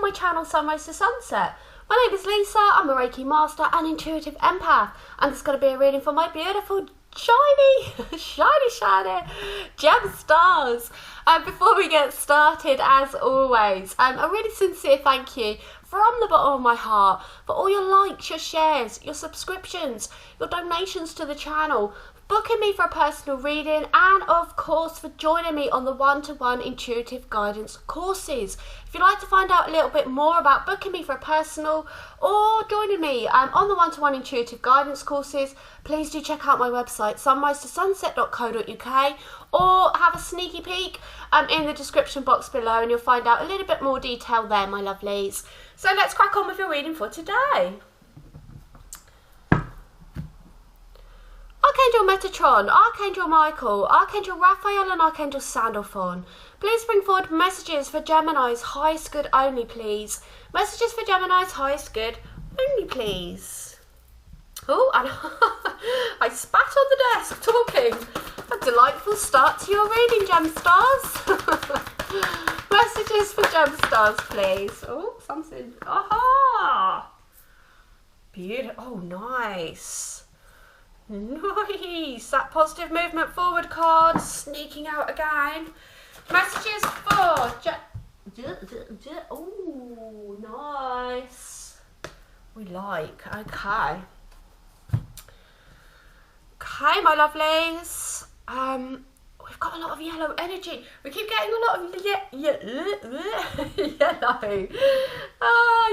my channel Sunrise to Sunset. My name is Lisa, I'm a Reiki Master and Intuitive Empath, and it's going to be a reading for my beautiful, shiny gem stars. Before we get started, as always, a really sincere thank you from the bottom of my heart for all your likes, your shares, your subscriptions, your donations to the channel, booking me for a personal reading, and of course for joining me on the one-to-one intuitive guidance courses. If you'd like to find out a little bit more about booking me for a personal or joining me on the one-to-one intuitive guidance courses, please do check out my website sunrisetosunset.co.uk, or have a sneaky peek in the description box below and you'll find out a little bit more detail there, my lovelies. So let's crack on with your reading for today. Archangel Metatron, Archangel Michael, Archangel Raphael and Archangel Sandalphon, please bring forward messages for Gemini's highest good only, please. Messages for Gemini's highest good only, please. Oh, and I spat on the desk talking. A delightful start to your reading, Gem Stars. Messages for Gem Stars, please. Oh, something. Aha! Beautiful. Oh, nice. Nice. That positive movement forward card sneaking out again. Messages for oh, nice. We like. Okay. Okay, my lovelies. We've got a lot of yellow energy. We keep getting a lot of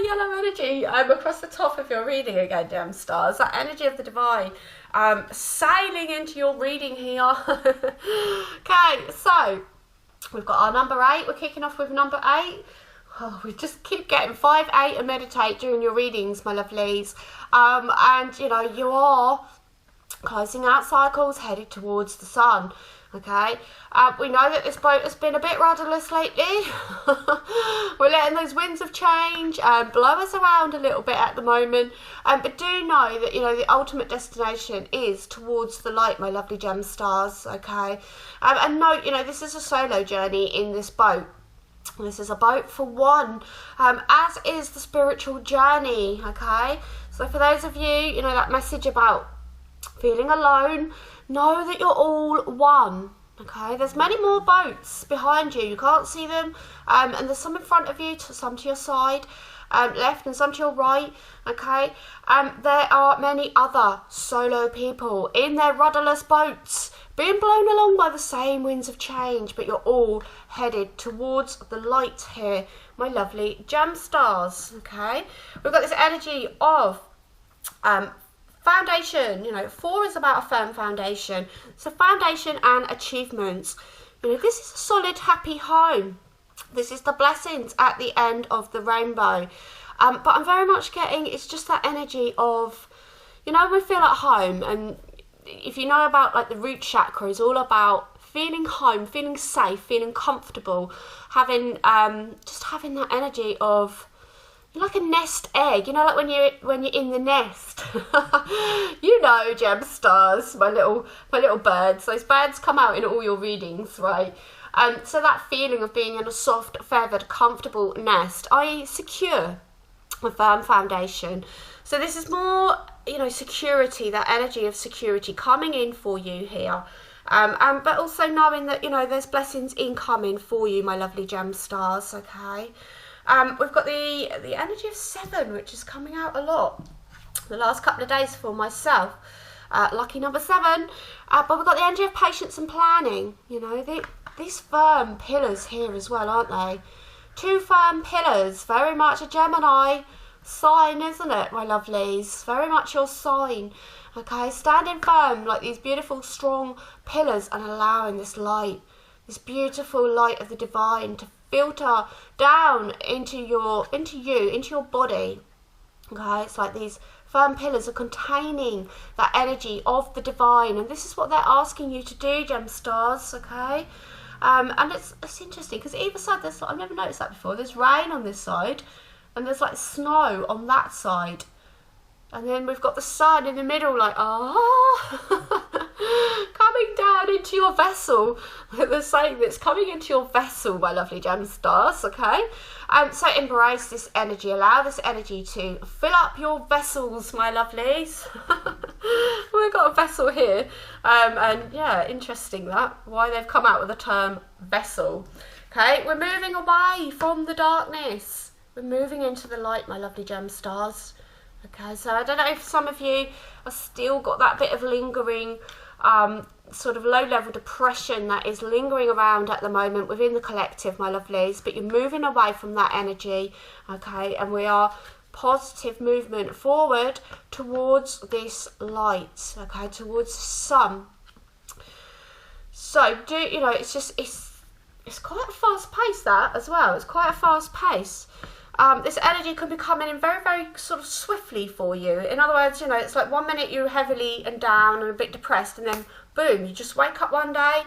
yellow energy across the top of your reading again, Gem Stars. That energy of the divine sailing into your reading here. Okay, so we've got our number 8. We're kicking off with number 8. Oh, we just keep getting 5, 8 and meditate during your readings, my lovelies. And you know, you are closing out cycles headed towards the sun. Okay, we know that this boat has been a bit rudderless lately. We're letting those winds of change blow us around a little bit at the moment, but do know that, you know, the ultimate destination is towards the light, my lovely gem stars. Okay, and note, you know, this is a solo journey in this boat. This is a boat for one, as is the spiritual journey. Okay, so for those of you, you know, that message about feeling alone, know that you're all one. Okay, there's many more boats behind you. You can't see them, and there's some in front of you, some to your side, left, and some to your right. Okay, there are many other solo people in their rudderless boats, being blown along by the same winds of change, but you're all headed towards the light here, my lovely gem stars. Okay, we've got this energy of foundation. You know, 4 is about a firm foundation. So foundation and achievements. You know, this is a solid, happy home. This is the blessings at the end of the rainbow. But I'm very much getting, it's just that energy of, you know, we feel at home. And if you know about like the root chakra, is all about feeling home, feeling safe, feeling comfortable, having just having that energy of, like a nest egg, you know, like when you're in the nest. You know, gem stars, my little birds. Those birds come out in all your readings, right? So that feeling of being in a soft, feathered, comfortable nest, i.e. secure, a firm foundation. So this is more, you know, security, that energy of security coming in for you here. But also knowing that, you know, there's blessings incoming for you, my lovely gem stars. Okay. We've got the energy of 7, which is coming out a lot the last couple of days for myself. Lucky number 7. But we've got the energy of patience and planning. You know, these firm pillars here as well, aren't they? 2 firm pillars, very much a Gemini sign, isn't it, my lovelies? Very much your sign. Okay, standing firm like these beautiful, strong pillars and allowing this light, this beautiful light of the divine to filter down into your body. Okay, it's like these firm pillars are containing that energy of the divine, and this is what they're asking you to do, gem stars. Okay, and it's interesting because either side there's, I've never noticed that before, there's rain on this side and there's like snow on that side, and then we've got the sun in the middle, like coming down into your vessel. They're saying that's coming into your vessel, my lovely gem stars, okay? So embrace this energy. Allow this energy to fill up your vessels, my lovelies. We've got a vessel here. And yeah, interesting that. Why they've come out with the term vessel. Okay, we're moving away from the darkness. We're moving into the light, my lovely gem stars. Okay, so I don't know if some of you have still got that bit of lingering sort of low-level depression that is lingering around at the moment within the collective, my lovelies, but you're moving away from that energy, okay, and we are positive movement forward towards this light, okay, towards the sun. So, you know, it's quite a fast pace, that as well. It's quite a fast pace. This energy can be coming in very, very sort of swiftly for you. In other words, you know, it's like 1 minute you're heavily and down and a bit depressed, and then boom, you just wake up one day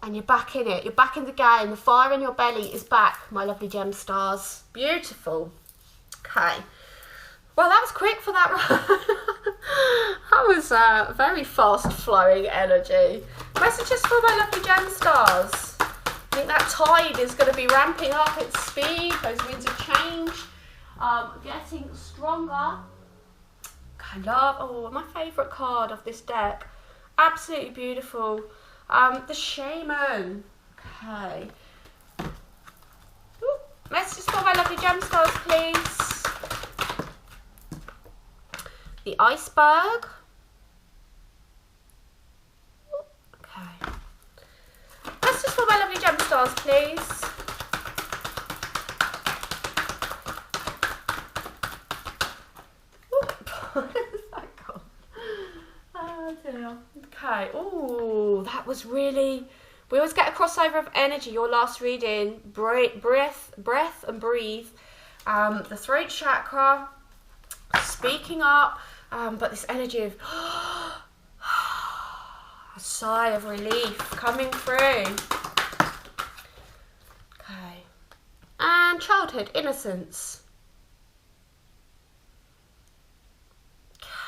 and you're back in it. You're back in the game. The fire in your belly is back, my lovely gem stars. Beautiful. Okay. Well, that was quick for that one. That was very fast flowing energy. Messages for my lovely gem stars. I think that tide is going to be ramping up its speed. Those winds of change getting stronger. I love, my favourite card of this deck. Absolutely beautiful. The Shaman. Okay. Ooh, messages for my lovely gem stars, please. The Iceberg. Okay. Messages for my lovely gem stars, please. Oh dear. Okay. Oh, that was really. We always get a crossover of energy. Your last reading, breath and breathe. The throat chakra, speaking up, but this energy of a sigh of relief coming through. Okay. And childhood, innocence.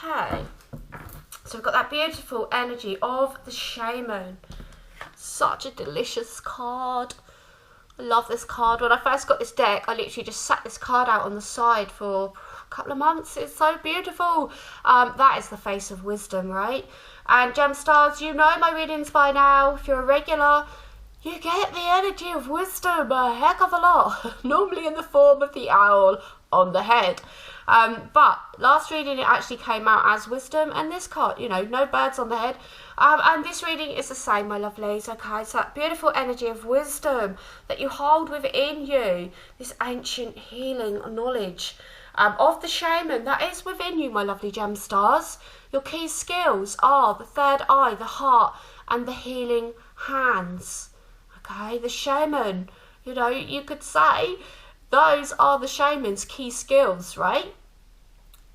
Okay. So we've got that beautiful energy of the Shaman. Such a delicious card. I love this card. When I first got this deck, I literally just sat this card out on the side for a couple of months. It's so beautiful. That is the face of wisdom, right? And gem stars, you know my readings by now. If you're a regular, you get the energy of wisdom a heck of a lot. Normally in the form of the owl on the head. But last reading it actually came out as wisdom, and this card, you know, no birds on the head. And this reading is the same, my lovelies, okay? So that beautiful energy of wisdom that you hold within you, this ancient healing knowledge of the Shaman that is within you, my lovely gem stars. Your key skills are the third eye, the heart, and the healing hands, okay? The Shaman, you know, you could say those are the Shaman's key skills, right?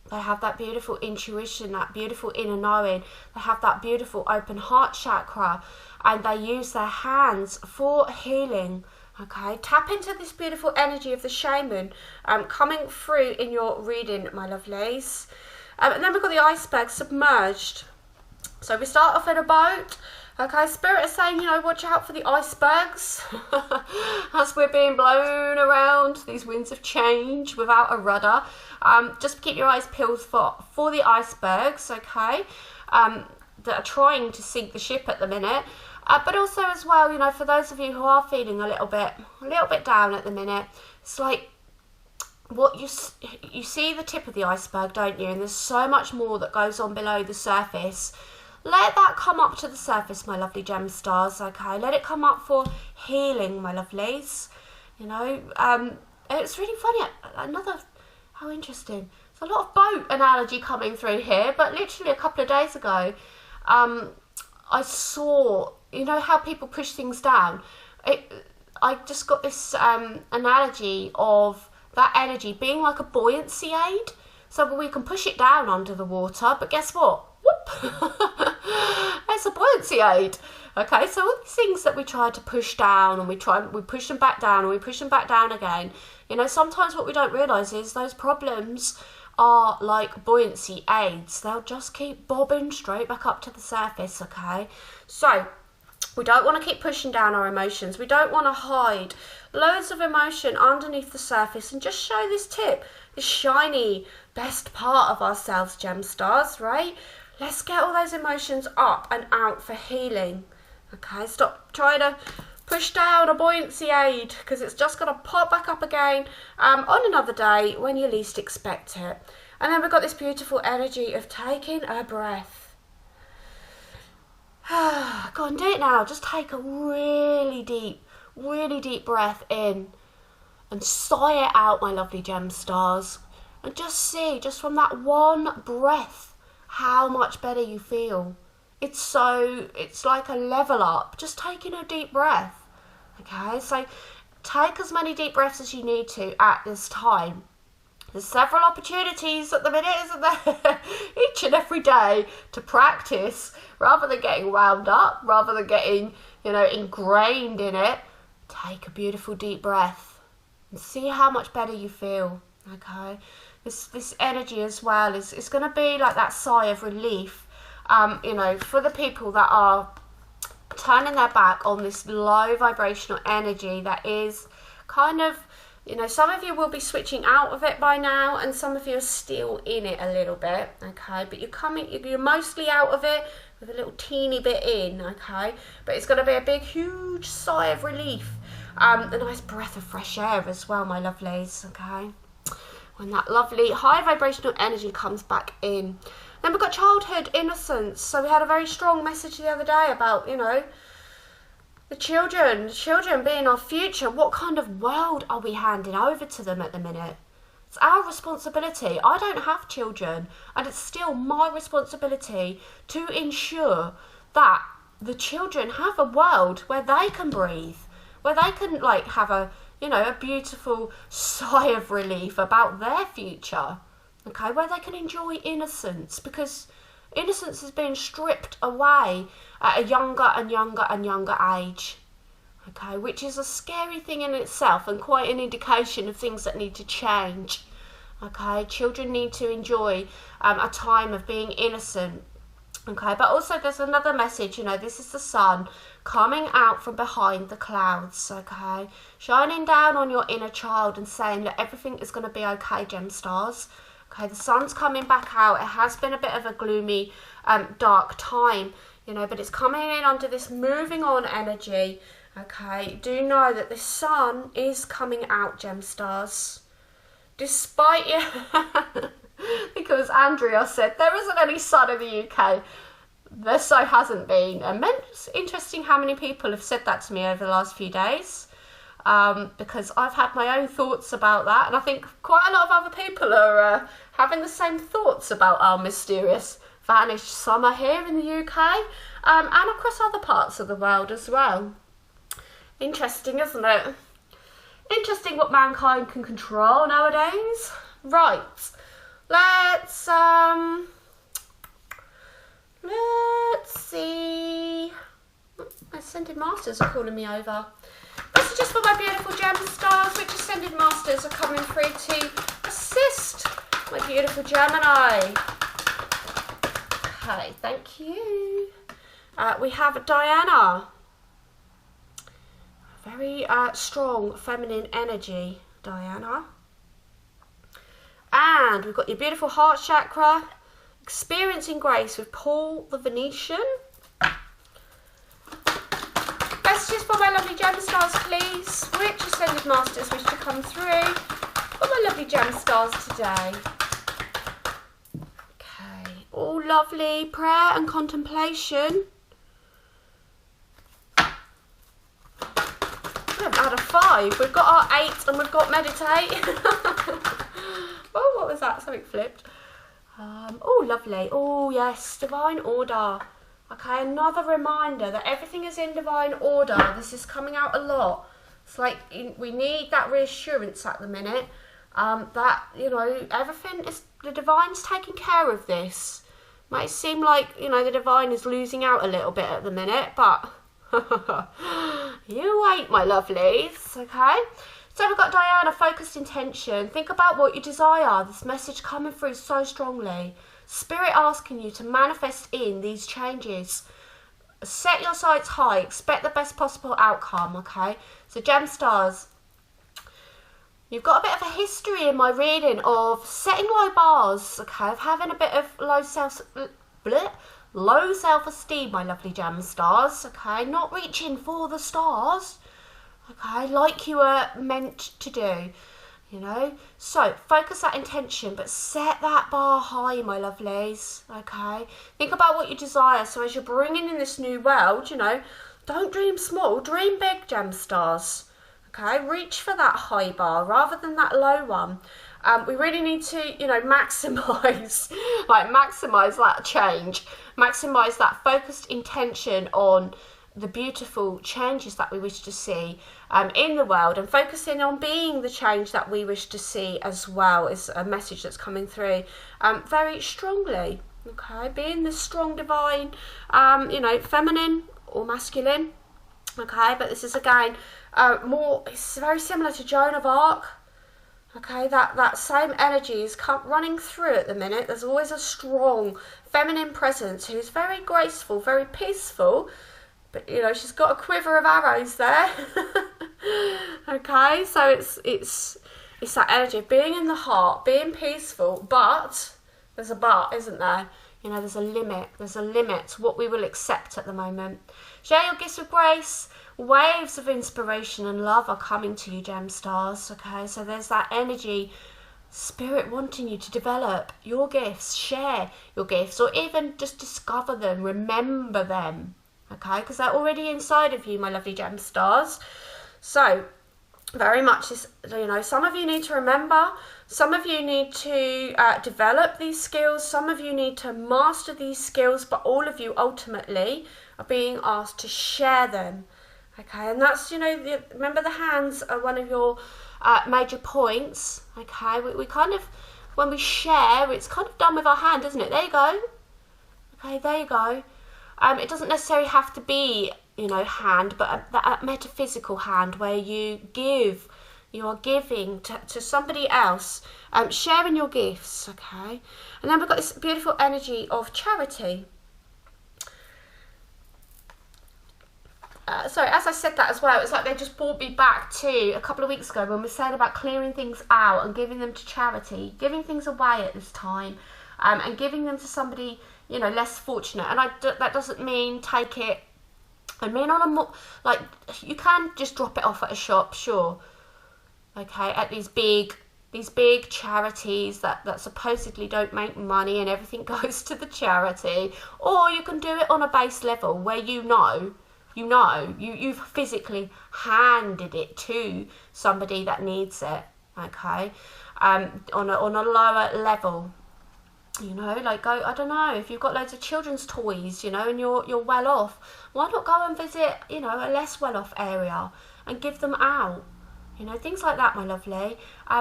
They have that beautiful intuition, that beautiful inner knowing. They have that beautiful open heart chakra, and they use their hands for healing. Okay, tap into this beautiful energy of the Shaman coming through in your reading, my lovelies. And then we've got the Iceberg, submerged. So we start off in a boat. Okay, Spirit is saying, you know, watch out for the icebergs as we're being blown around these winds of change without a rudder. Just keep your eyes peeled for the icebergs, okay, that are trying to sink the ship at the minute. But also as well, you know, for those of you who are feeling a little bit down at the minute, it's like what you see the tip of the iceberg, don't you? And there's so much more that goes on below the surface. Let that come up to the surface, my lovely gem stars, okay? Let it come up for healing, my lovelies. You know, it's really funny. How interesting. There's a lot of boat analogy coming through here, but literally a couple of days ago, I saw, you know how people push things down? I just got this analogy of that energy being like a buoyancy aid. So we can push it down under the water, but guess what? Whoop! It's a buoyancy aid. Okay, so all these things that we try to push down, and we push them back down, and we push them back down again. You know, sometimes what we don't realise is those problems are like buoyancy aids. They'll just keep bobbing straight back up to the surface, okay? So We don't want to keep pushing down our emotions. We don't want to hide loads of emotion underneath the surface and just show this tip, this shiny, best part of ourselves, gem stars, right? Let's get all those emotions up and out for healing. Okay, stop trying to push down a buoyancy aid, because it's just going to pop back up again on another day when you least expect it. And then we've got this beautiful energy of taking a breath. Go on, do it now. Just take a really deep breath in and sigh it out, my lovely gem stars. And just see, just from that one breath, how much better you feel. It's like a level up, just taking a deep breath. Okay, so take as many deep breaths as you need to at this time. There's several opportunities at the minute, isn't there? Each and every day to practice, rather than getting wound up, rather than getting, ingrained in it. Take a beautiful deep breath and see how much better you feel. Okay, this energy as well is going to be like that sigh of relief. For the people that are turning their back on this low vibrational energy that is kind of, some of you will be switching out of it by now, and some of you are still in it a little bit, okay? But you're mostly out of it with a little teeny bit in, okay? But it's going to be a big, huge sigh of relief. A nice breath of fresh air as well, my lovelies, okay? When that lovely high vibrational energy comes back in. Then we've got childhood innocence. So we had a very strong message the other day about, the children being our future. What kind of world are we handing over to them at the minute? It's our responsibility. I don't have children, and it's still my responsibility to ensure that the children have a world where they can breathe, where they can have a beautiful sigh of relief about their future. Okay, where they can enjoy innocence, because innocence is being stripped away at a younger and younger age. Okay, which is a scary thing in itself and quite an indication of things that need to change. Okay, children need to enjoy a time of being innocent. Okay, but also there's another message, this is the sun coming out from behind the clouds, okay, shining down on your inner child and saying that everything is going to be okay, gem stars. Okay, the sun's coming back out. It has been a bit of a gloomy, dark time, but it's coming in under this moving on energy. Okay, do know that the sun is coming out, gem stars. Despite you, because Andrea said there isn't any sun in the UK. There so hasn't been. And it's interesting how many people have said that to me over the last few days. Because I've had my own thoughts about that, and I think quite a lot of other people are having the same thoughts about our mysterious vanished summer here in the UK, and across other parts of the world as well. Interesting, isn't it? Interesting what mankind can control nowadays. Right, let's see. Ascended Masters are calling me over. Messages for my beautiful gem stars. Which Ascended Masters are coming through to assist my beautiful Gemini? Okay, thank you. We have Diana. Very strong feminine energy, Diana. And we've got your beautiful heart chakra. Experiencing grace with Paul the Venetian. Messages for my lovely gem stars, please. Which Ascended Masters wish to come through for my lovely gem stars today? Okay, all lovely prayer and contemplation. Out of 5, we've got our 8 and we've got meditate. Oh, what was that? Something flipped. Oh, lovely. Oh, yes, divine order. Okay, another reminder that everything is in divine order. This is coming out a lot. It's like we need that reassurance at the minute that, everything is, the divine's taking care of this. Might seem like, the divine is losing out a little bit at the minute, but you wait, my lovelies, okay? So we've got Diana, focused intention. Think about what you desire. This message coming through so strongly. Spirit asking you to manifest in these changes. set your sights high, expect the best possible outcome, okay? So gem stars, you've got a bit of a history in my reading of setting low bars, okay, of having a bit of low self-esteem, my lovely gem stars, okay, not reaching for the stars, okay, like you were meant to do, you know. So focus that intention, but set that bar high, my lovelies, okay. Think about what you desire. So as you're bringing in this new world, you know, don't dream small, dream big, gem stars, okay. Reach for that high bar rather than that low one. We really need to, you know, maximize that change, maximize that focused intention on the beautiful changes that we wish to see in the world, and focusing on being the change that we wish to see as well is a message that's coming through very strongly, okay. Being the strong divine, you know, feminine or masculine, okay. But this is again it's very similar to Joan of Arc, okay. That same energy is running through at the minute. There's always a strong feminine presence who's very graceful, very peaceful, but you know, she's got a quiver of arrows there. Okay, so it's that energy of being in the heart, being peaceful, but there's a but, isn't there? You know, there's a limit to what we will accept at the moment. Share your gifts with grace. Waves of inspiration and love are coming to you, gem stars, okay. So there's that energy, spirit wanting you to develop your gifts, share your gifts, or even just discover them, remember them, okay, because they're already inside of you, my lovely gem stars. So very much this, you know, some of you need to remember, some of you need to develop these skills, some of you need to master these skills, but all of you ultimately are being asked to share them, okay. And that's, you know, remember the hands are one of your major points, okay. We kind of, when we share, it's kind of done with our hand, isn't it? There you go, okay, there you go. It doesn't necessarily have to be, you know, hand, but that metaphysical hand where you are giving to somebody else, sharing your gifts, okay. And then we've got this beautiful energy of charity. Sorry, as I said that as well, it's like they just brought me back to a couple of weeks ago when we said about clearing things out and giving them to charity, giving things away at this time, and giving them to somebody, you know, less fortunate. And that doesn't mean take it, I mean on a more, like, you can just drop it off at a shop, sure, okay, at these big charities that supposedly don't make money and everything goes to the charity. Or you can do it on a base level where you've physically handed it to somebody that needs it, okay, on a lower level. You know, like go, I don't know, if you've got loads of children's toys, you know, and you're well off, why not go and visit, you know, a less well off area and give them out, you know, things like that, my lovely.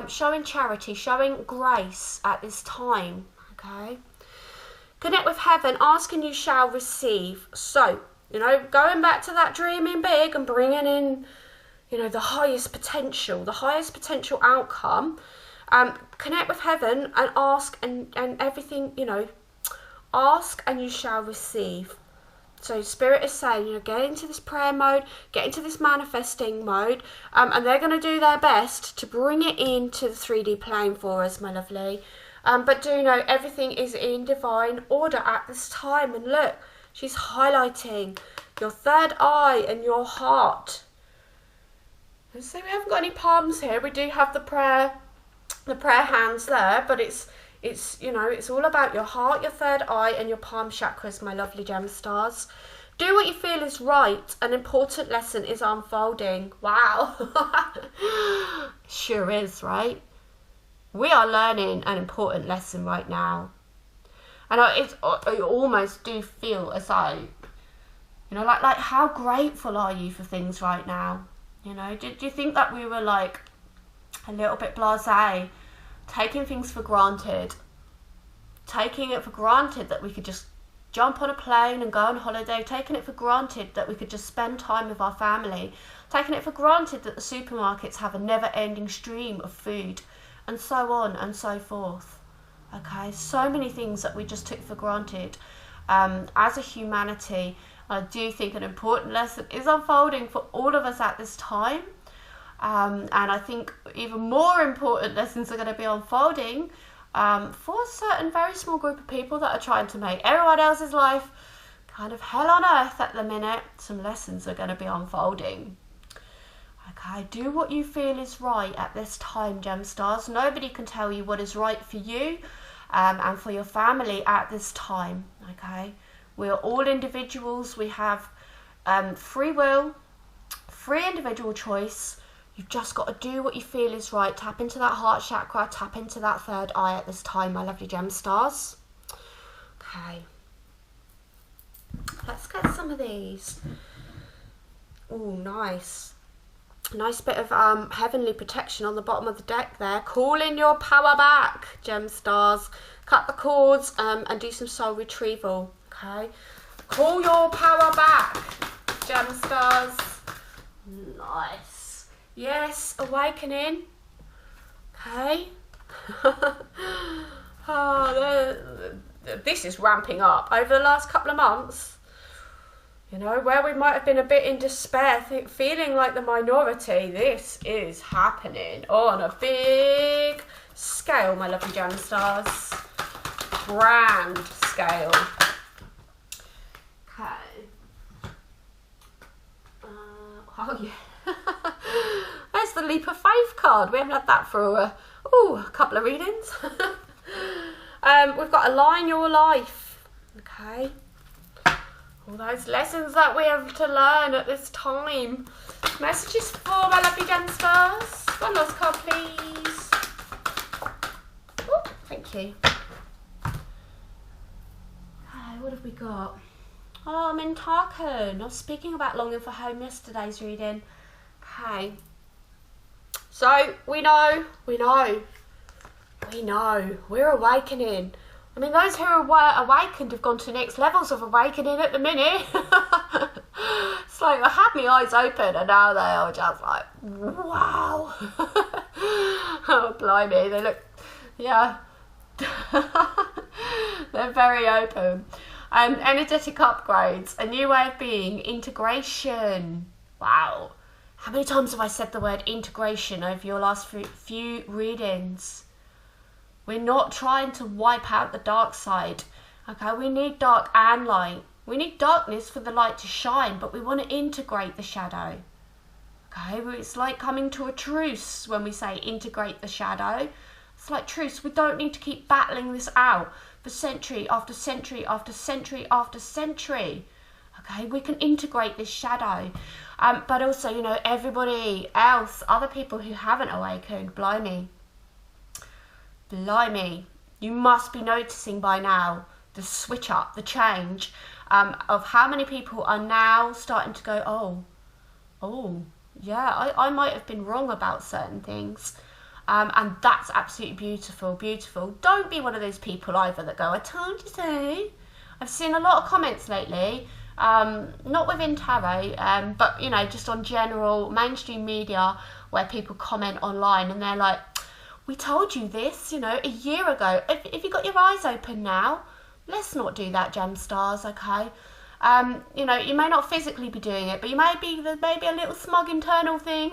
Showing charity, showing grace at this time, okay. Connect with heaven, ask and you shall receive. So, you know, going back to that dreaming big and bringing in, you know, the highest potential outcome. Connect with heaven and ask and everything, you know, ask and you shall receive. So Spirit is saying, you know, get into this prayer mode, get into this manifesting mode, and they're going to do their best to bring it into the 3D plane for us, my lovely. But do know everything is in divine order at this time. And look, she's highlighting your third eye and your heart. And so we haven't got any palms here. We do have the prayer hands there, but it's you know, it's all about your heart, your third eye and your palm chakras, my lovely gem stars. Do what you feel is right. An important lesson is unfolding. Wow. Sure is, right? We are learning an important lesson right now. And I almost do feel as though, you know, like how grateful are you for things right now? You know, do you think that we were like a little bit blasé, taking things for granted, taking it for granted that we could just jump on a plane and go on holiday, taking it for granted that we could just spend time with our family, taking it for granted that the supermarkets have a never-ending stream of food, and so on and so forth. Okay, so many things that we just took for granted as a humanity, I do think an important lesson is unfolding for all of us at this time. And I think even more important lessons are going to be unfolding for a certain very small group of people that are trying to make everyone else's life kind of hell on earth at the minute. Some lessons are going to be unfolding. Okay, do what you feel is right at this time, Gemstars. Nobody can tell you what is right for you and for your family at this time. Okay, we are all individuals. We have free will, free individual choice. You've just got to do what you feel is right. Tap into that heart chakra, tap into that third eye at this time, my lovely Gemstars. Okay, let's get some of these. Oh, nice. Nice bit of heavenly protection on the bottom of the deck there. Call in your power back, Gemstars. Cut the cords and do some soul retrieval. Okay, call your power back, Gemstars. Nice. Yes, awakening. Okay. This is ramping up over the last couple of months. You know, where we might have been a bit in despair, feeling like the minority, this is happening on a big scale, my lovely Gemstars. Grand scale. Okay. Oh, yeah. There's the Leap of Faith card. We haven't had that for a couple of readings. We've got Align Your Life. Okay. All those lessons that we have to learn at this time. Messages for my lovely Gemstars. One last card, please. Oh, thank you. Okay, what have we got? Oh, I'm in Tarkan. I was speaking about longing for home yesterday's reading. Okay. So, we know. We're awakening. I mean, those who are awakened have gone to next levels of awakening at the minute. It's like I had my eyes open and now they are just like, wow. Oh, blimey, they look, yeah. They're very open. Energetic upgrades, a new way of being, integration. Wow. How many times have I said the word integration over your last few readings? We're not trying to wipe out the dark side. Okay, we need dark and light. We need darkness for the light to shine, but we want to integrate the shadow. Okay, it's like coming to a truce when we say integrate the shadow. It's like truce. We don't need to keep battling this out for century after century after century after century. Okay, we can integrate this shadow. But also, you know, everybody else, other people who haven't awakened, blimey, you must be noticing by now the switch up, the change of how many people are now starting to go, oh, yeah, I might have been wrong about certain things. And that's absolutely beautiful, beautiful. Don't be one of those people either that go, I told you so. I've seen a lot of comments lately, not within tarot, but, you know, just on general mainstream media where people comment online and they're like, we told you this, you know, a year ago. If you got your eyes open now, let's not do that, Gemstars, okay? You know, you may not physically be doing it, but you may be, there may be a little smug internal thing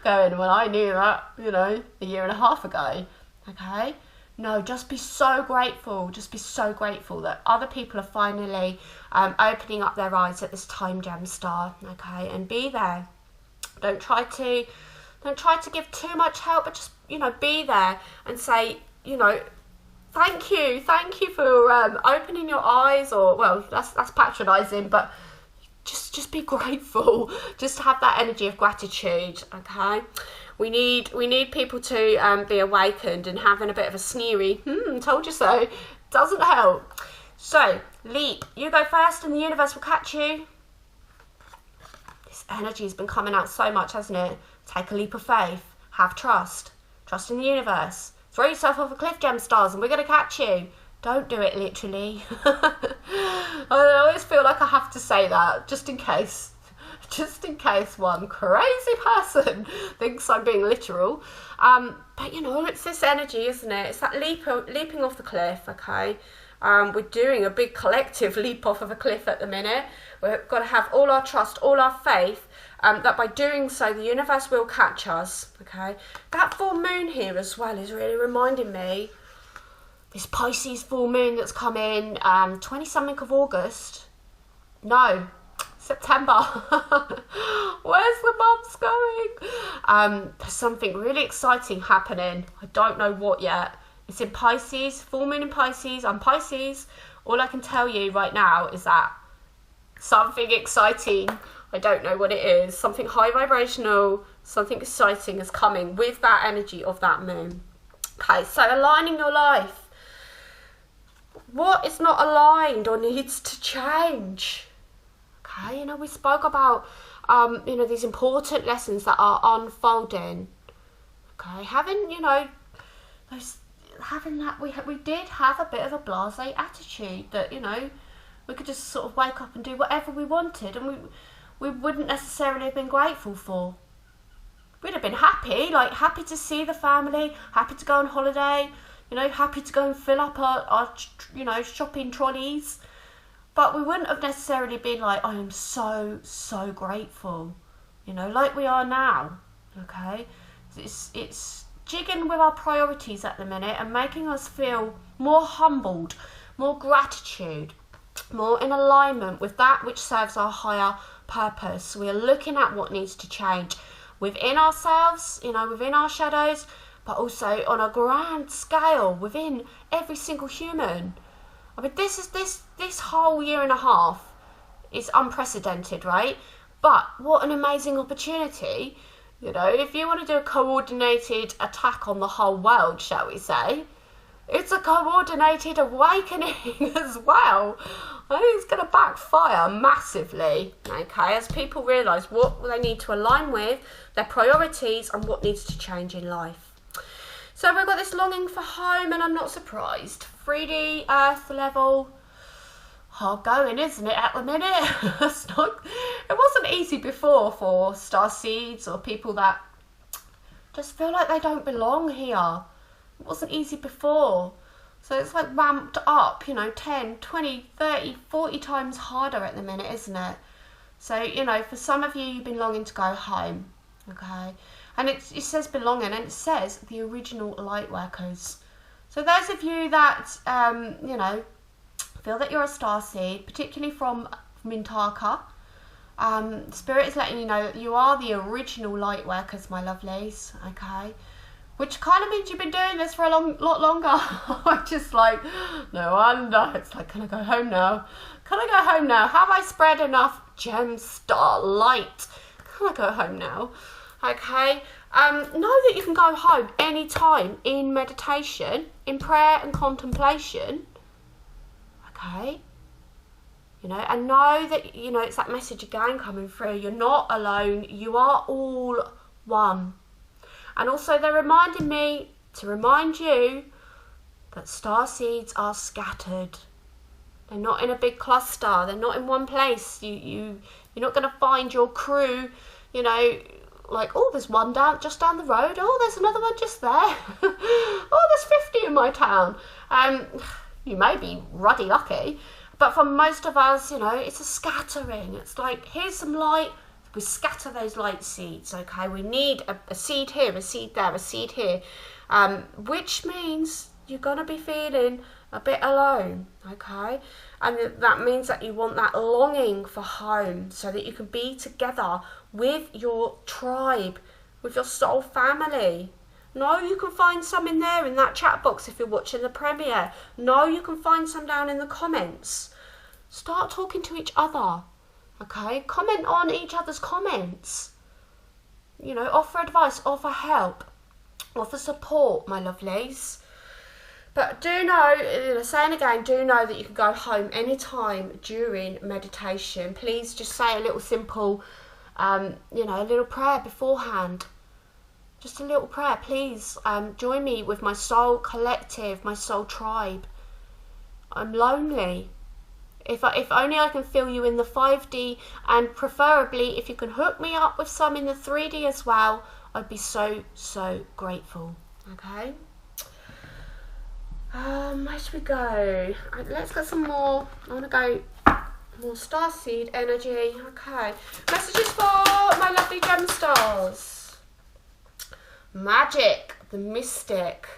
going, well, I knew that, you know, a year and a half ago, okay? No, just be so grateful. Just be so grateful that other people are finally opening up their eyes at this time, Gemstar, okay? And be there. Don't try to give too much help, but just, you know, be there and say, you know, thank you for opening your eyes, or, well, that's patronising, but just be grateful. Just have that energy of gratitude, okay? We need people to be awakened, and having a bit of a sneery, told you so, doesn't help. So, leap. You go first and the universe will catch you. This energy has been coming out so much, hasn't it? Take a leap of faith. Have trust. Trust in the universe. Throw yourself off a cliff, Gemstars, and we're going to catch you. Don't do it literally. I always feel like I have to say that, just in case. Just in case one crazy person thinks I'm being literal. But, you know, it's this energy, isn't it? It's that leaping off the cliff, okay? We're doing a big collective leap off of a cliff at the minute. We've got to have all our trust, all our faith, that by doing so, the universe will catch us, okay? That full moon here as well is really reminding me, this Pisces full moon that's come in 20-something of August. No, September. Where's the months going? There's something really exciting happening. I don't know what yet. It's in Pisces, full moon in Pisces. I'm Pisces. All I can tell you right now is that something exciting, I don't know what it is, something high vibrational, something exciting is coming with that energy of that moon. Okay, so aligning your life. What is not aligned or needs to change? Okay, we spoke about, these important lessons that are unfolding. Okay, we did have a bit of a blasé attitude that, we could just sort of wake up and do whatever we wanted, and we wouldn't necessarily have been grateful for. We'd have been happy to see the family, happy to go on holiday, happy to go and fill up our shopping trolleys. But we wouldn't have necessarily been like, I am so, so grateful, like we are now, okay? It's jigging with our priorities at the minute and making us feel more humbled, more gratitude, more in alignment with that which serves our higher purpose. We are looking at what needs to change within ourselves, within our shadows, but also on a grand scale within every single human. I mean, this whole year and a half is unprecedented, right? But what an amazing opportunity, if you want to do a coordinated attack on the whole world, shall we say, it's a coordinated awakening as well. I think it's going to backfire massively, okay, as people realise what they need to align with, their priorities, and what needs to change in life. So we've got this longing for home, and I'm not surprised. 3D Earth level, hard going, isn't it, at the minute? It wasn't easy before for starseeds or people that just feel like they don't belong here. It wasn't easy before. So it's like ramped up, 10, 20, 30, 40 times harder at the minute, isn't it? So, for some of you, you've been longing to go home, okay? And it says belonging, and it says the original light workers. So those of you that, feel that you're a starseed, particularly from Mintaka, Spirit is letting you know that you are the original light workers, my lovelies, okay? Which kind of means you've been doing this for a lot longer. I'm just like, no wonder. It's like, can I go home now? Can I go home now? Have I spread enough gem star light? Can I go home now? Okay, know that you can go home anytime in meditation, in prayer and contemplation, okay, and know that, it's that message again coming through, you're not alone, you are all one. And also they're reminding me to remind you that starseeds are scattered. They're not in a big cluster, they're not in one place. You're not going to find your crew, like, oh, there's one just down the road. Oh, there's another one just there. Oh, there's 50 in my town. You may be ruddy lucky, but for most of us, it's a scattering. It's like, here's some light. We scatter those light seeds, okay? We need a seed here, a seed there, a seed here, which means you're going to be feeling a bit alone, okay? And that means that you want that longing for home so that you can be together with your tribe, with your soul family. No, you can find some in there in that chat box if you're watching the premiere. No, you can find some down in the comments. Start talking to each other, okay? Comment on each other's comments. Offer advice, offer help, offer support, my lovelies. But do know, saying again, do know that you can go home anytime during meditation. Please just say a little simple, a little prayer beforehand. Just a little prayer, please. Join me with my soul collective, my soul tribe. I'm lonely. If only I can feel you in the 5D, and preferably if you can hook me up with some in the 3D as well, I'd be so, so grateful. Okay? Where should we go? Let's get some more. I want to go more starseed energy. Okay. Messages for my lovely gem stars. Magic, the mystic.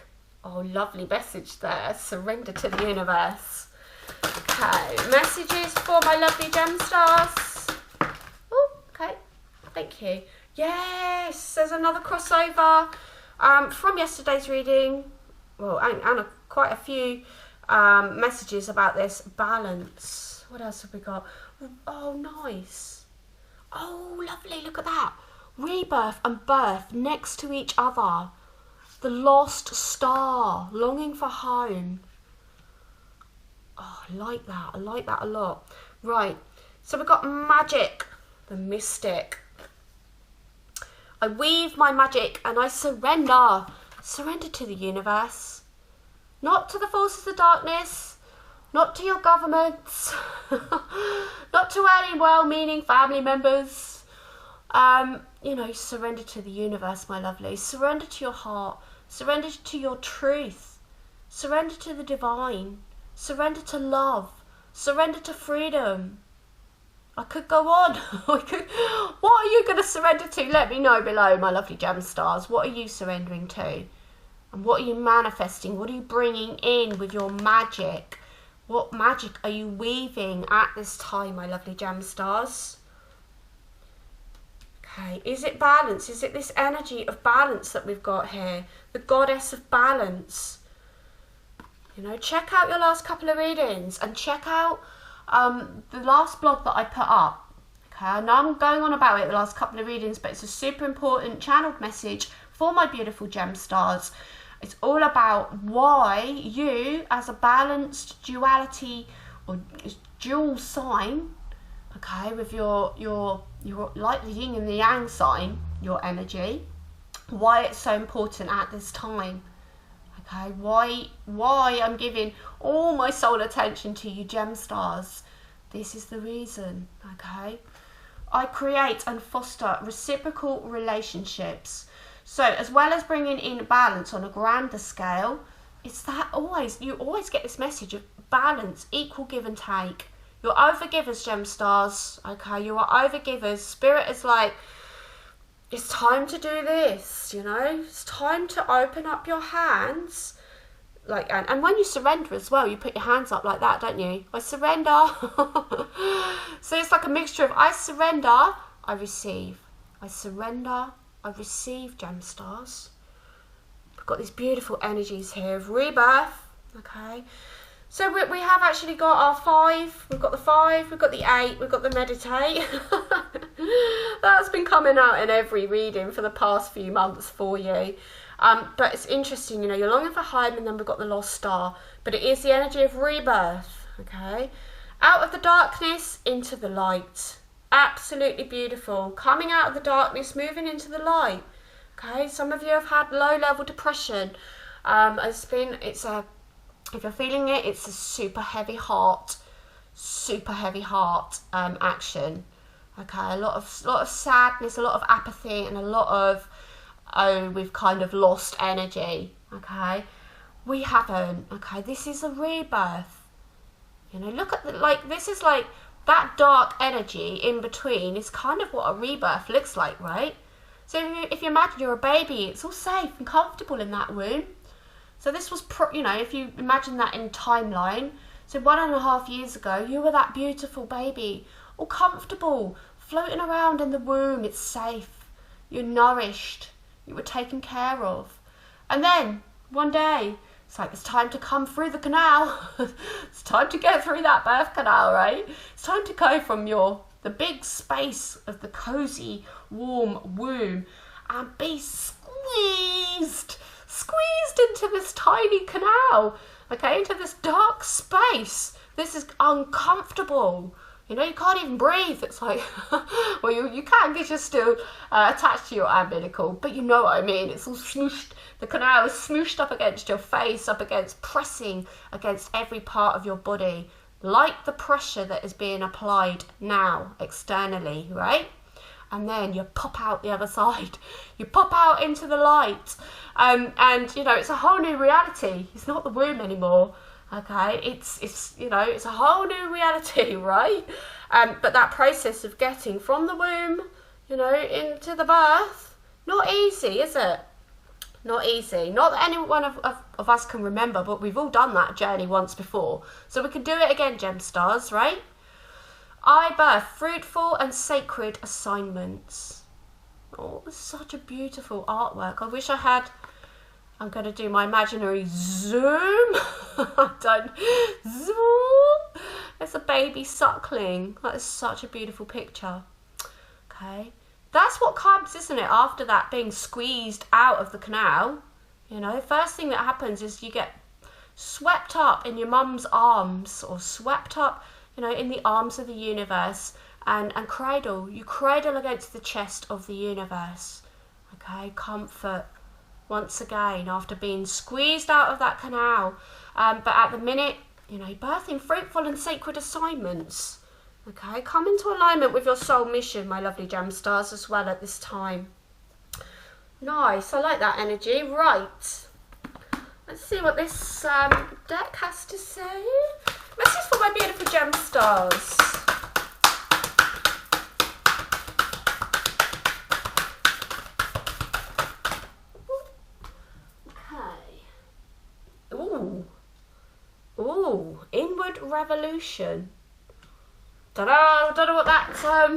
Oh, lovely message there. Surrender to the universe. Okay. Messages for my lovely gem stars. Oh, okay. Thank you. Yes, there's another crossover from yesterday's reading. Well, and quite a few messages about this balance. What else have we got? Oh, nice. Oh, lovely. Look at that. Rebirth and birth next to each other. The lost star, longing for home. Oh, I like that. I like that a lot. Right. So we've got magic, the mystic. I weave my magic and I surrender. Surrender to the universe. Not to the forces of darkness. Not to your governments. Not to any well-meaning family members. You know, surrender to the universe, my lovely. Surrender to your heart. Surrender to your truth. Surrender to the divine. Surrender to love. Surrender to freedom. I could go on. What are you going to surrender to? Let me know below, my lovely gem stars. What are you surrendering to? And what are you manifesting? What are you bringing in with your magic? What magic are you weaving at this time, my lovely gem stars? Okay, is it balance? Is it this energy of balance that we've got here? The goddess of balance. You know, check out your last couple of readings and check out the last blog that I put up. Okay, I know I'm going on about it the last couple of readings, but it's a super important channeled message for my beautiful gem stars. It's all about why you, as a balanced duality or dual sign, okay, with your like the yin and the yang sign, your energy, why it's so important at this time. Okay, why I'm giving all my soul attention to you gem stars. This is the reason, okay? I create and foster reciprocal relationships. So as well as bringing in balance on a grander scale, it's that you always get this message of balance, equal give and take. You're overgivers, gem stars, okay? You are overgivers. Spirit is like, it's time to do this, you know? It's time to open up your hands. Like, and when you surrender as well, you put your hands up like that, don't you? I surrender. So it's like a mixture of I surrender, I receive. I surrender, I receive, gem stars. We've got these beautiful energies here of rebirth, okay? So we have actually got our 5. We've got the 5, we've got the 8, we've got the meditate. That's been coming out in every reading for the past few months for you. But it's interesting, you know, you're longing for home, and then we've got the lost star. But it is the energy of rebirth, okay? Out of the darkness into the light. Absolutely beautiful. Coming out of the darkness, moving into the light. Okay, some of you have had low-level depression. If you're feeling it, it's a super heavy heart action. Okay, a lot of sadness, a lot of apathy, and a lot of, oh, we've kind of lost energy. Okay, we haven't. Okay, this is a rebirth. You know, look at this is like that dark energy in between is kind of what a rebirth looks like, right? So if you imagine you're a baby, it's all safe and comfortable in that womb. So this was, you know, if you imagine that in timeline, so 1.5 years ago, you were that beautiful baby, all comfortable, floating around in the womb. It's safe. You're nourished. You were taken care of. And then one day, it's like, it's time to come through the canal. It's time to get through that birth canal, right? It's time to go from the big space of the cozy, warm womb and be squeezed into this tiny canal, okay, into this dark space. This is uncomfortable. You know, you can't even breathe. It's like, well, you can because you're still attached to your umbilical, but you know what I mean. It's all smooshed. The canal is smooshed up against your face, pressing against every part of your body, like the pressure that is being applied now externally, right? and then you pop out the other side. You pop out into the light, and you know, it's a whole new reality. It's not the womb anymore. Okay, it's you know, it's a whole new reality, right? But that process of getting from the womb, you know, into the birth, not easy, is it? Not easy. Not that any one of us can remember, but we've all done that journey once before. So we can do it again, gem stars, right? I birth fruitful and sacred assignments. Oh, it's such a beautiful artwork. I wish I had... I'm going to do my imaginary zoom. I don't... Zoom. It's a baby suckling. That is such a beautiful picture. Okay. That's what comes, isn't it, after that being squeezed out of the canal. You know, the first thing that happens is you get swept up in your mum's arms, or swept up, you know, in the arms of the universe, and cradle. You cradle against the chest of the universe. Okay, comfort once again after being squeezed out of that canal. But at the minute, you know, birthing fruitful and sacred assignments. Okay, come into alignment with your soul mission, my lovely gem stars, as well at this time. Nice, I like that energy. Right, let's see what this deck has to say. Message for my beautiful gem stars. Okay. Ooh, inward revolution. Don't know what that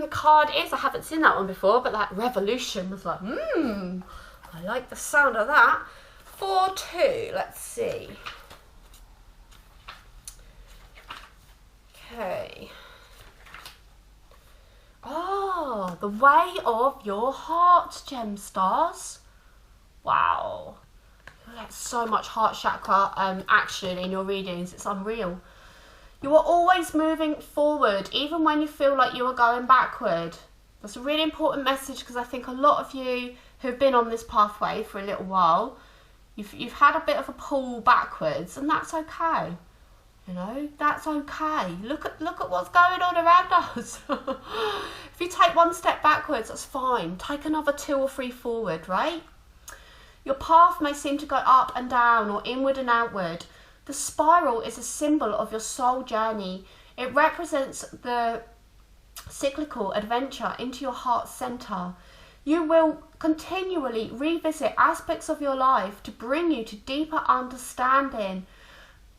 card is. I haven't seen that one before, but that revolution was like, I like the sound of that. 4-2, let's see. Okay. Oh, the way of your heart, gem stars. Wow. You get so much heart chakra action in your readings. It's unreal. You are always moving forward, even when you feel like you are going backward. That's a really important message, because I think a lot of you who have been on this pathway for a little while, you've had a bit of a pull backwards, and that's okay. You know, that's okay. Look at what's going on around us. If you take one step backwards, that's fine. Take another 2 or 3 forward, right? Your path may seem to go up and down, or inward and outward. The spiral is a symbol of your soul journey. It represents the cyclical adventure into your heart center. You will continually revisit aspects of your life to bring you to deeper understanding.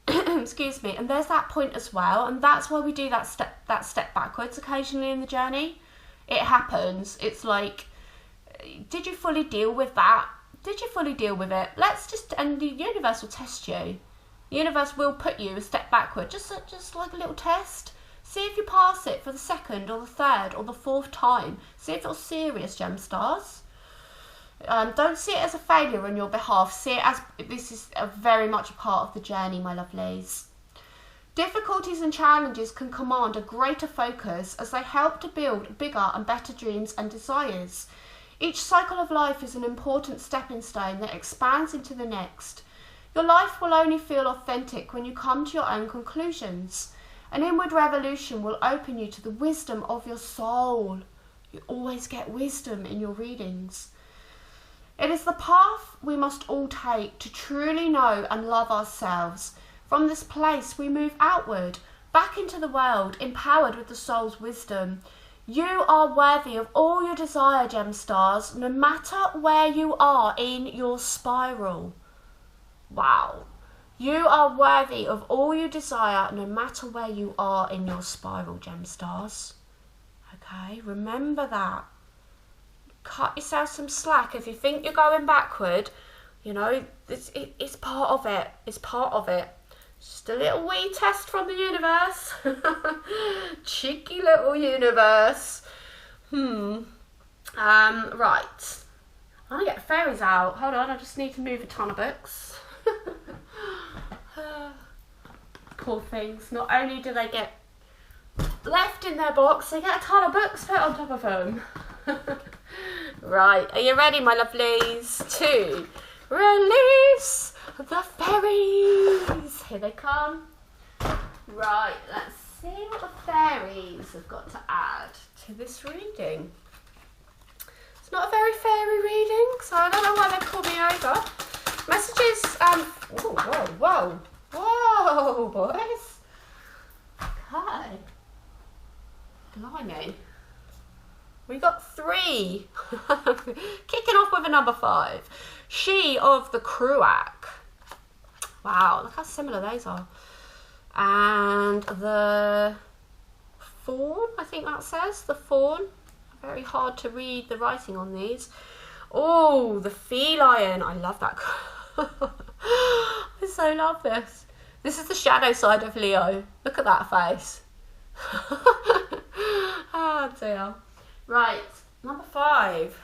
Excuse me. And there's that point as well, and that's why we do that step backwards occasionally in the journey. It happens. It's like, did you fully deal with that? Did you fully deal with it? And the universe will test you. The universe will put you a step backward, just like a little test. See if you pass it for the 2nd or the 3rd or the 4th time. See if you're serious, gem stars. Don't see it as a failure on your behalf. See it as this is very much a part of the journey, my lovelies. Difficulties and challenges can command a greater focus as they help to build bigger and better dreams and desires. Each cycle of life is an important stepping stone that expands into the next. Your life will only feel authentic when you come to your own conclusions. An inward revolution will open you to the wisdom of your soul. You always get wisdom in your readings. It is the path we must all take to truly know and love ourselves. From this place we move outward, back into the world, empowered with the soul's wisdom. You are worthy of all your desire, gem stars, no matter where you are in your spiral. Wow. You are worthy of all you desire, no matter where you are in your spiral, gem stars. Okay, remember that. Cut yourself some slack. If you think you're going backward, you know, it's part of it. It's part of it. Just a little wee test from the universe. Cheeky little universe. Right. I'm going to get the fairies out. Hold on, I just need to move a ton of books. Poor things. Not only do they get left in their box, they get a ton of books put on top of them. Right, are you ready, my lovelies, to release the fairies? Here they come. Right, let's see what the fairies have got to add to this reading. not a very fairy reading, so I don't know why they called me over. Messages, whoa, boys. Okay. Blimey. We got 3. Kicking off with a number 5. She of the Cruac. Wow, look how similar those are. And the Fawn, I think that says. The Fawn. Very hard to read the writing on these. Oh, the Feline. I love that. I so love this. This is the shadow side of Leo. Look at that face. Oh dear. Right, number 5.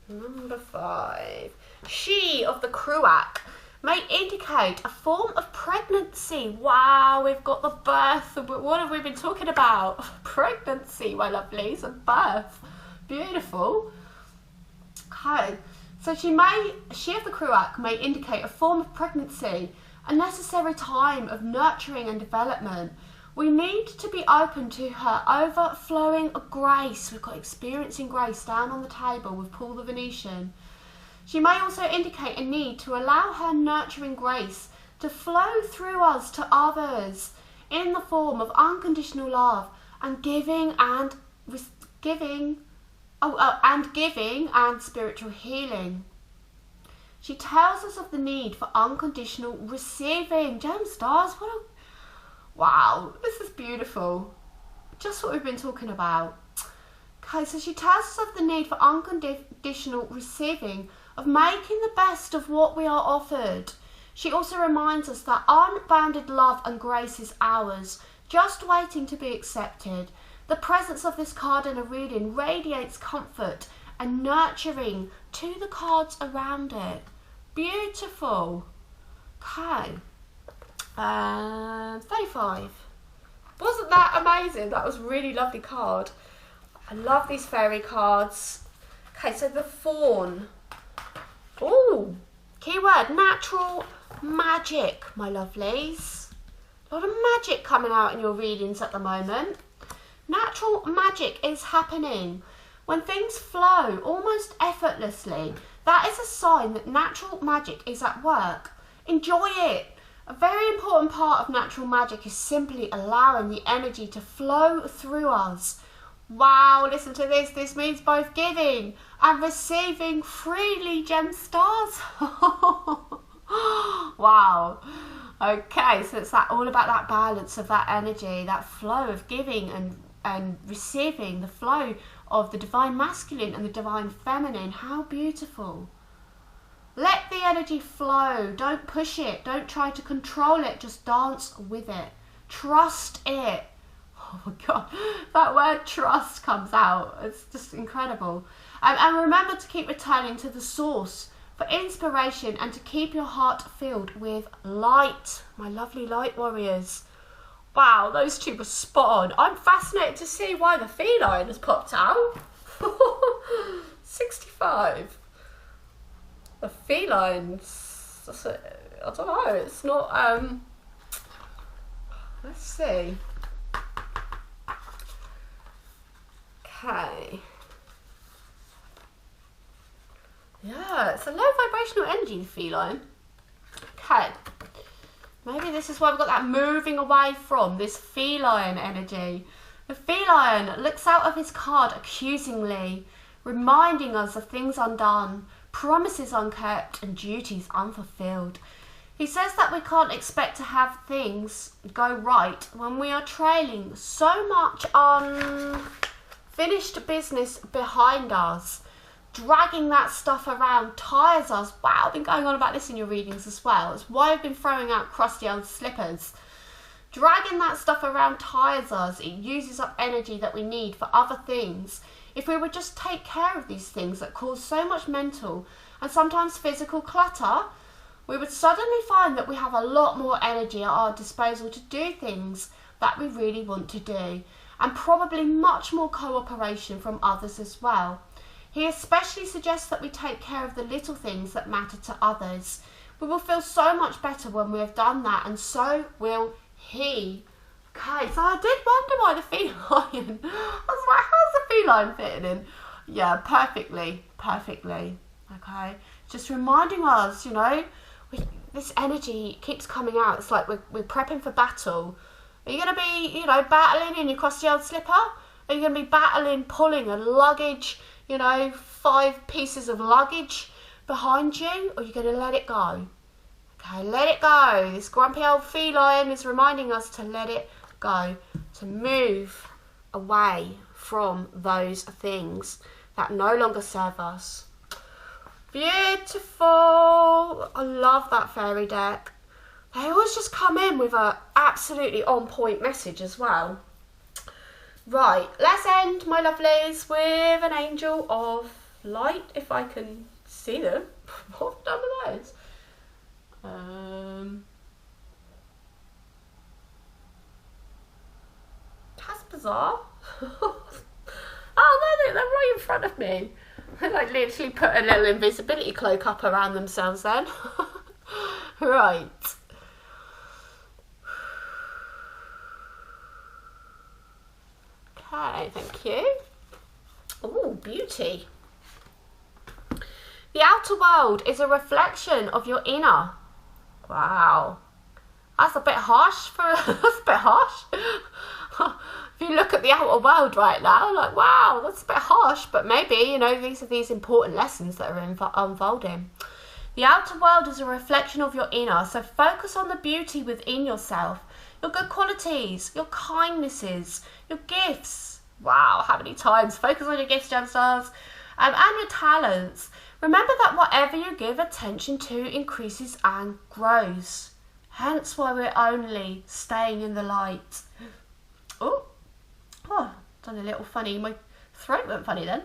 Number 5. She of the Cruac may indicate a form of pregnancy. Wow, we've got the birth. What have we been talking about? Pregnancy, my lovelies, and birth. Beautiful. Okay, so she of the Cruac may indicate a form of pregnancy, a necessary time of nurturing and development. We need to be open to her overflowing grace. We've got experiencing grace down on the table with Paul the Venetian. She may also indicate a need to allow her nurturing grace to flow through us to others in the form of unconditional love and giving and spiritual healing. She tells us of the need for unconditional receiving. Gem stars, wow, this is beautiful. Just what we've been talking about. Okay, so she tells us of the need for unconditional receiving, of making the best of what we are offered. She also reminds us that unbounded love and grace is ours, just waiting to be accepted. The presence of this card in a reading radiates comfort and nurturing to the cards around it. Beautiful. Okay. 35. Wasn't that amazing? That was a really lovely card. I love these fairy cards. Okay, so the Fawn. Oh, keyword natural magic, my lovelies. A lot of magic coming out in your readings at the moment. Natural magic is happening. When things flow almost effortlessly, that is a sign that natural magic is at work. Enjoy it. A very important part of natural magic is simply allowing the energy to flow through us. Wow, listen to this. This means both giving and receiving freely, gem stars. Wow. Okay, so it's all about that balance of that energy, that flow of giving and receiving, the flow of the divine masculine and the divine feminine. How beautiful. Let the energy flow. Don't push it. Don't try to control it. Just dance with it. Trust it. Oh my God, that word trust comes out. It's just incredible. And remember to keep returning to the source for inspiration and to keep your heart filled with light. My lovely light warriors. Wow, those two were spot on. I'm fascinated to see why the feline has popped out. 65. The felines, I don't know, it's not, let's see. Okay. Yeah, it's a low vibrational energy, the feline. Okay. Maybe this is why we've got that moving away from this feline energy. The feline looks out of his card accusingly, reminding us of things undone, promises unkept, and duties unfulfilled. He says that we can't expect to have things go right when we are trailing so much unfinished business behind us. Dragging that stuff around tires us. Wow, I've been going on about this in your readings as well. It's why I've been throwing out crusty old slippers. Dragging that stuff around tires us. It uses up energy that we need for other things. If we would just take care of these things that cause so much mental and sometimes physical clutter, we would suddenly find that we have a lot more energy at our disposal to do things that we really want to do, and probably much more cooperation from others as well. He especially suggests that we take care of the little things that matter to others. We will feel so much better when we have done that, and so will he. Okay, so I did wonder why the feline, I was like, how's the feline fitting in? Yeah, perfectly. Okay, just reminding us, you know, this energy keeps coming out. It's like we're prepping for battle. Are you going to be, you know, battling in your crusty old slipper? Are you going to be battling, pulling a luggage, you know, 5 pieces of luggage behind you? Or are you going to let it go? Okay, let it go. This grumpy old feline is reminding us to let it go, to move away from those things that no longer serve us. Beautiful. I love that fairy deck. They always just come in with a absolutely on point message as well. Right, let's end, my lovelies, with an angel of light, if I can see them. What have I done with those? That's bizarre. Oh, they're right in front of me. They like literally put a little invisibility cloak up around themselves then. Right. Okay, thank you. Oh, beauty. The outer world is a reflection of your inner. Wow. That's a bit harsh that's a bit harsh. If you look at the outer world right now, like, wow, that's a bit harsh, but maybe, you know, these are these important lessons that are unfolding. The outer world is a reflection of your inner, so focus on the beauty within yourself, your good qualities, your kindnesses, your gifts. Wow, how many times? Focus on your gifts, gemstars, and your talents. Remember that whatever you give attention to increases and grows. Hence why we're only staying in the light. Oh, done a little funny. My throat went funny then.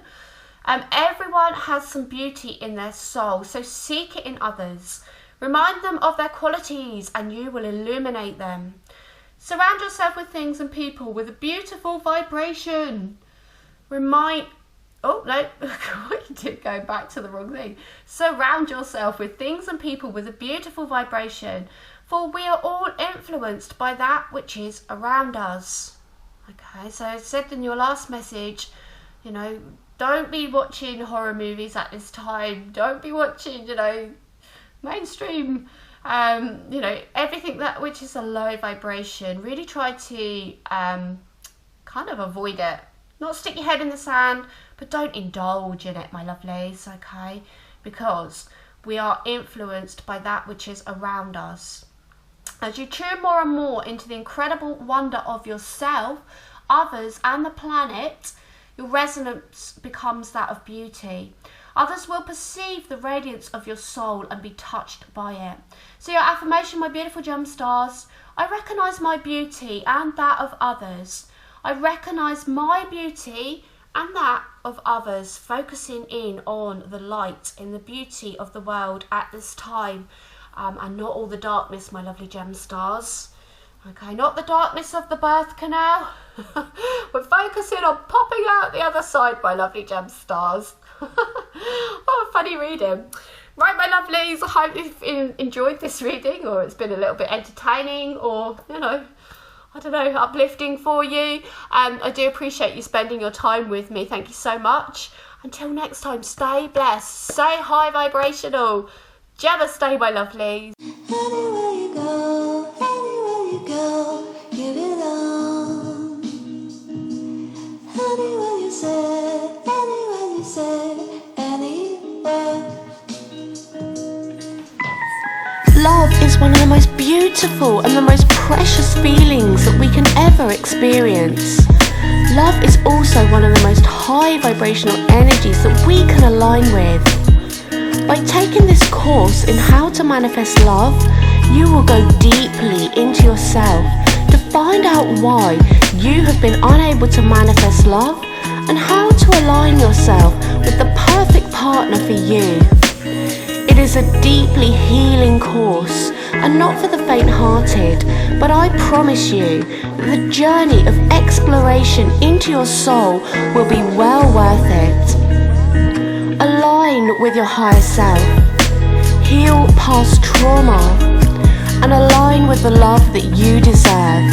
Everyone has some beauty in their soul, so seek it in others. Remind them of their qualities and you will illuminate them. Surround yourself with things and people with a beautiful vibration. Going back to the wrong thing. Surround yourself with things and people with a beautiful vibration, for we are all influenced by that which is around us. Okay, so I said in your last message, you know, don't be watching horror movies at this time. Don't be watching, you know, mainstream, you know, everything that which is a low vibration. Really try to kind of avoid it. Not stick your head in the sand, but don't indulge in it, my lovelies, okay? Because we are influenced by that which is around us. As you tune more and more into the incredible wonder of yourself, others and the planet, your resonance becomes that of beauty. Others will perceive the radiance of your soul and be touched by it. So your affirmation, my beautiful gem stars, I recognise my beauty and that of others. I recognise my beauty and that of others, focusing in on the light in the beauty of the world at this time. And not all the darkness, my lovely gem stars. Okay, not the darkness of the birth canal. We're focusing on popping out the other side, my lovely gem stars. What a funny reading. Right, my lovelies, I hope you've enjoyed this reading, or it's been a little bit entertaining, or, you know, I don't know, uplifting for you. I do appreciate you spending your time with me. Thank you so much. Until next time, stay blessed, stay high vibrational. Gemma, stay, my lovelies. Anywhere you go, give it on. Anywhere you say, anywhere. Love is one of the most beautiful and the most precious feelings that we can ever experience. Love is also one of the most high vibrational energies that we can align with. By taking this course in how to manifest love, you will go deeply into yourself to find out why you have been unable to manifest love and how to align yourself with the perfect partner for you. It is a deeply healing course and not for the faint-hearted, but I promise you that the journey of exploration into your soul will be well worth it. Align with your higher self, heal past trauma, and align with the love that you deserve.